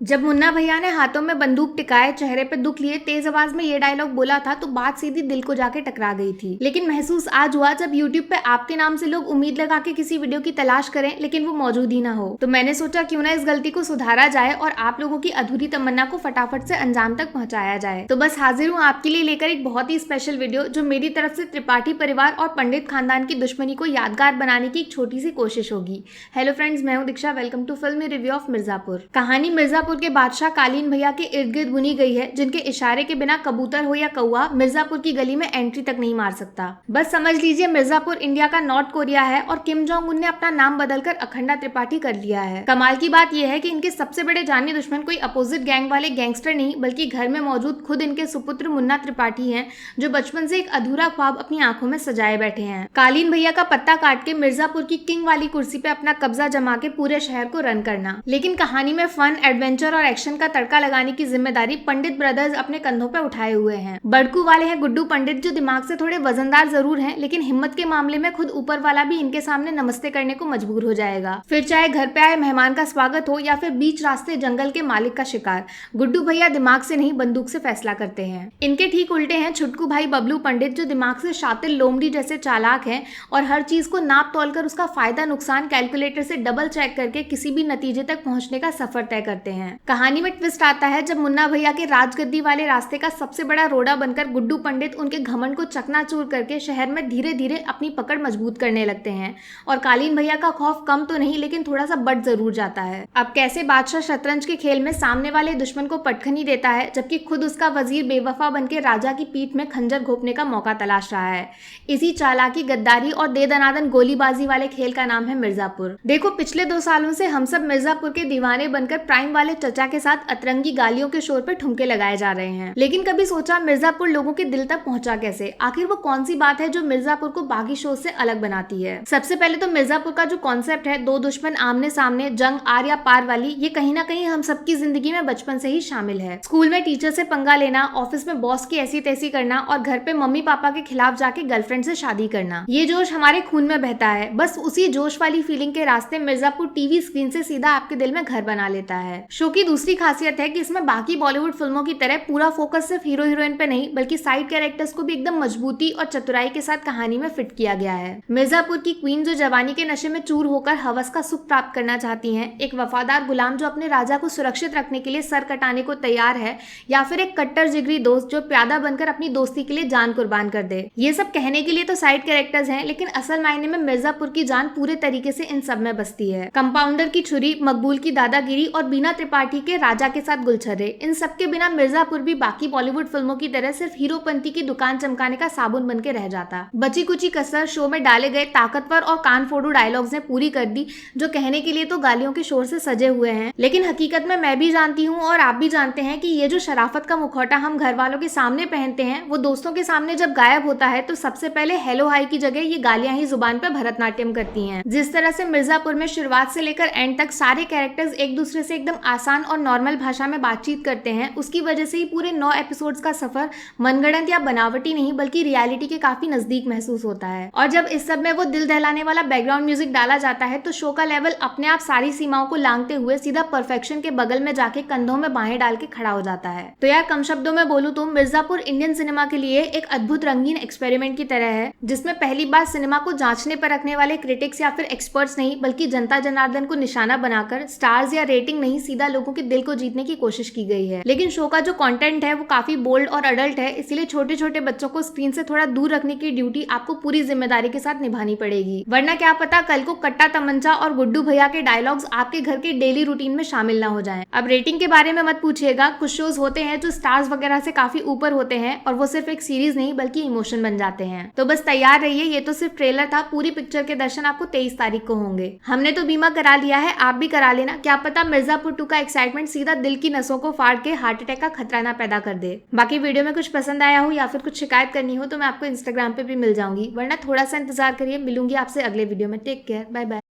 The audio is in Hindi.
जब मुन्ना भैया ने हाथों में बंदूक टिकाए, चेहरे पे दुख लिए, तेज आवाज में ये डायलॉग बोला था तो बात सीधी दिल को जाके टकरा गई थी। लेकिन महसूस आज हुआ जब यूट्यूब पे आपके नाम से लोग उम्मीद लगा के किसी वीडियो की तलाश करें लेकिन वो मौजूद ही ना हो। तो मैंने सोचा क्यों ना इस गलती को सुधारा जाए और आप लोगों की अधूरी तमन्ना को फटाफट से अंजाम तक पहुंचाया जाए। तो बस हाजिर हूँ आपके लिए लेकर एक बहुत ही स्पेशल वीडियो जो मेरी तरफ से त्रिपाठी परिवार और पंडित खानदान की दुश्मनी को यादगार बनाने की एक छोटी सी कोशिश होगी। हेलो फ्रेंड्स, मैं हूँ Diksha. Welcome to film review of Mirzapur. कहानी मिर्जापुर के बादशाह कालीन भैया के इर्द गिर्द बुनी गई है, जिनके इशारे के बिना कबूतर हो या कौआ मिर्जापुर की गली में एंट्री तक नहीं मार सकता। बस समझ लीजिए मिर्जापुर इंडिया का नॉर्थ कोरिया है और किम जोंग उन ने अपना नाम बदलकर अखंडा त्रिपाठी कर लिया है। कमाल की बात यह है कि इनके सबसे बड़े जानी दुश्मन कोई अपोजिट गैंग वाले गैंगस्टर नहीं बल्कि घर में मौजूद खुद इनके सुपुत्र मुन्ना त्रिपाठी हैं, जो बचपन से एक अधूरा ख्वाब अपनी आंखों में सजाए बैठे हैं। कालीन भैया का पत्ता काट के मिर्जापुर की किंग वाली कुर्सी पे अपना कब्जा जमा के पूरे शहर को रन करना। लेकिन कहानी में फन, एडवेंचर और एक्शन का तड़का लगाने की जिम्मेदारी पंडित ब्रदर्स अपने कंधों पे उठाए हुए हैं। बड़कू वाले हैं गुड्डू पंडित, जो दिमाग से थोड़े वजनदार जरूर हैं लेकिन हिम्मत के मामले में खुद ऊपर वाला भी इनके सामने नमस्ते करने को मजबूर हो जाएगा। फिर चाहे घर पे आए मेहमान का स्वागत हो या फिर बीच रास्ते जंगल के मालिक का शिकार, गुड्डू भैया दिमाग से नहीं बंदूक से फैसला करते हैं। इनके ठीक उल्टे हैं छुटकू भाई बबलू पंडित, जो दिमाग से शातिर लोमड़ी जैसे चालाक हैं और हर चीज को नाप तोल कर उसका फायदा नुकसान कैलकुलेटर से डबल चेक करके किसी भी नतीजे तक पहुंचने का सफर तय करते हैं। कहानी में ट्विस्ट आता है जब मुन्ना भैया के राजगद्दी वाले रास्ते का सबसे बड़ा रोड़ा बनकर गुड्डू पंडित उनके घमंड को चकनाचूर करके शहर में धीरे धीरे अपनी पकड़ मजबूत करने लगते हैं और कालीन भैया का खौफ कम तो नहीं लेकिन थोड़ा सा बढ़ जरूर जाता है। अब कैसे बादशाह शतरंज के खेल में सामने वाले दुश्मन को पटखनी देता है जबकि खुद उसका वजीर बेवफा बनकर राजा की पीठ में खंजर घोंपने का मौका तलाश रहा है। इसी चालाकी, गद्दारी और दे दनादन गोलीबाजी वाले खेल का नाम है मिर्जापुर। देखो, पिछले 2 सालों से हम सब मिर्जापुर के दीवाने बनकर प्राइम वाले चचा के साथ अतरंगी गालियों के शोर पर ठुमके लगाए जा रहे हैं, लेकिन कभी सोचा मिर्जापुर लोगों के दिल तक पहुंचा कैसे? आखिर वो कौन सी बात है जो मिर्जापुर को बाकी शो से अलग बनाती है? सबसे पहले तो मिर्जापुर का जो कॉन्सेप्ट है, 2 दुश्मन आमने सामने, जंग आर या पार वाली, ये कहीं ना कहीं हम सबकी जिंदगी में बचपन से ही शामिल है। स्कूल में टीचर से पंगा लेना, ऑफिस में बॉस की ऐसी तैसी करना और घर पे मम्मी पापा के खिलाफ जाके गर्लफ्रेंड से शादी करना, ये जोश हमारे खून में बहता है। बस उसी जोश वाली फीलिंग के रास्ते मिर्जापुर टीवी स्क्रीन से सीधा आपके दिल में घर बना लेता है। शो की दूसरी खासियत है कि इसमें बाकी बॉलीवुड फिल्मों की तरह पूरा फोकस सिर्फ हीरो हीरोइन पे नहीं बल्कि साइड कैरेक्टर्स को भी एकदम मजबूती और चतुराई के साथ कहानी में फिट किया गया है। मिर्जापुर की क्वीन जो जवानी के नशे में चूर होकर हवस का सुख प्राप्त करना चाहती हैं, एक वफादार गुलाम जो अपने राजा को सुरक्षित रखने के लिए सर कटाने को तैयार है, या फिर एक कट्टर जिगरी दोस्त जो प्यादा बनकर अपनी दोस्ती के लिए जान कुर्बान कर दे। ये सब कहने के लिए तो साइड कैरेक्टर्स हैं, लेकिन असल मायने में मिर्जापुर की जान पूरे तरीके से इन सब में बसती है। कंपाउंडर की छुरी, मकबूल की दादागिरी और बीना त्रिपाठी के राजा के साथ गुलछर्रे, इन सब के बिना मिर्जापुर भी बाकी बॉलीवुड फिल्मों की तरह सिर्फ हीरोपंती की दुकान चमकाने का साबुन बन के रह जाता। बची कुची कसर शो में डाले गए ताकतवर और कान फोड़ू डायलॉग्स ने पूरी कर दी, जो कहने के लिए तो गालियों के शोर से सजे हुए हैं, लेकिन हकीकत में मैं भी जानती हूँ और आप भी जानते हैं कि ये जो शराफत का मुखौटा हम घर वालों के सामने पहनते हैं, वो दोस्तों के सामने जब गायब होता है तो सबसे पहले हेलो हाई की जगह ये गालियां ही जुबान पे भरतनाट्यम करती हैं। जिस तरह से मिर्जापुर में शुरुआत से लेकर एंड तक सारे कैरेक्टर्स एक दूसरे से एकदम आसान और नॉर्मल भाषा में बातचीत करते हैं, उसकी वजह से ही पूरे 9 एपिसोड्स का सफर मनगढ़ंत या बनावटी नहीं बल्कि रियलिटी के काफी नजदीक महसूस होता है। और जब इस सब में वो दिल दहलाने वाला बैकग्राउंड म्यूजिक डाला जाता है तो शो का लेवल अपने आप सारी सीमाओं को लांघते हुए सीधा परफेक्शन के बगल में जाके कंधों में बाहें डाल के खड़ा हो जाता है। तो यार, कम शब्दों में बोलूं तो मिर्जापुर इंडियन सिनेमा के लिए एक अद्भुत रंगीन एक्सपेरिमेंट की तरह है, जिसमें पहली बार सिनेमा को जांचने पर रखने वाले क्रिटिक्स या फिर एक्सपर्ट्स नहीं बल्कि जनता जनार्दन को निशाना बनाकर स्टार्स या रेटिंग नहीं, सीधा लोगों के दिल को जीतने की कोशिश की गई है। लेकिन शो का जो कंटेंट है वो काफी बोल्ड और अडल्ट है, इसलिए छोटे छोटे बच्चों को स्क्रीन से थोड़ा दूर रखने की ड्यूटी आपको पूरी जिम्मेदारी के साथ निभानी पड़ेगी, वरना क्या पता कल को कट्टा तमंचा और गुड्डू भैया के डायलॉग्स आपके घर के डेली रूटीन में शामिल ना हो जाएं। अब रेटिंग के बारे में मत पूछिएगा, कुछ शोज होते हैं जो स्टार्स वगैरह से काफी ऊपर होते हैं और वो सिर्फ एक सीरीज नहीं बल्कि इमोशन बन जाते हैं। तो बस तैयार रहिए, ये तो सिर्फ ट्रेलर था, पूरी पिक्चर के दर्शन आपको 23 तारीख को होंगे। हमने तो बीमा करा लिया है, आप भी करा लेना, क्या पता मिर्जापुर 2 का एक्साइटमेंट सीधा दिल की नसों को फाड़ के हार्ट अटैक का खतरा ना पैदा कर दे। बाकी वीडियो में कुछ पसंद आया हो या फिर कुछ शिकायत करनी हो तो मैं आपको इंस्टाग्राम पे भी मिल जाऊंगी, वरना थोड़ा सा इंतजार करिए, मिलूंगी आपसे अगले वीडियो में। Take care, bye bye.